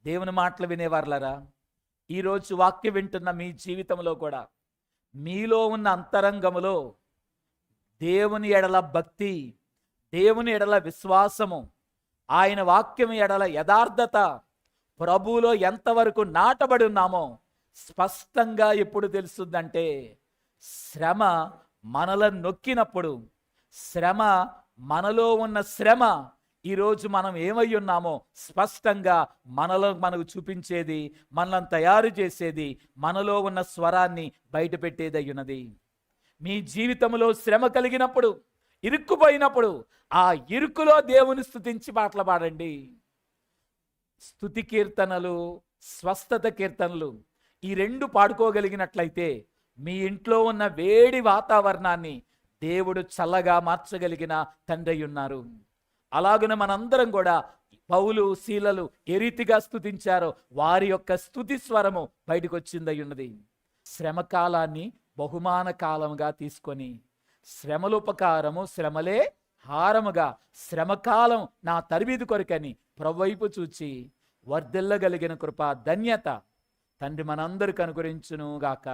దేవుని మాటలు వినేవారులరా, ఈరోజు వాక్యం వింటున్న మీ జీవితంలో కూడా మీలో ఉన్న అంతరంగములో దేవుని ఎడల భక్తి, దేవుని ఎడల విశ్వాసము, ఆయన వాక్యం ఎడల యథార్థత, ప్రభువులో ఎంతవరకు నాటబడి ఉన్నామో స్పష్టంగా ఎప్పుడు తెలుస్తుందంటే శ్రమ మనలను నొక్కినప్పుడు, శ్రమ మనలో ఉన్న శ్రమ ఈరోజు మనం ఏమై ఉన్నామో స్పష్టంగా మనలో మనకు చూపించేది, మనల్ని తయారు చేసేది, మనలో ఉన్న స్వరాన్ని బయటపెట్టేది అయ్యున్నది. మీ జీవితంలో శ్రమ కలిగినప్పుడు, ఇరుక్కుపోయినప్పుడు ఆ ఇరుకులో దేవుని స్తుతించి పాటలు పాడండి. స్తుతి కీర్తనలు, స్వస్థత కీర్తనలు ఈ రెండు పాడుకోగలిగినట్లయితే మీ ఇంట్లో ఉన్న వేడి వాతావరణాన్ని దేవుడు చల్లగా మార్చగలిగిన తండ్రి ఉన్నారు. అలాగున మనందరం కూడా పౌలు శీలలు ఏ రీతిగా స్తుతించారో వారి యొక్క స్తుతి స్వరము బయటకు వచ్చిందయ్యున్నది. శ్రమకాలాన్ని బహుమాన కాలముగా తీసుకొని, శ్రమలుపకారము శ్రమలే హారముగా, శ్రమకాలం నా తరిబీదు కొరకని ప్రభువైపు చూచి వర్ధిల్లగలిగిన కృప ధన్యత తండ్రి మనందరికి అనుగ్రహించును గాక.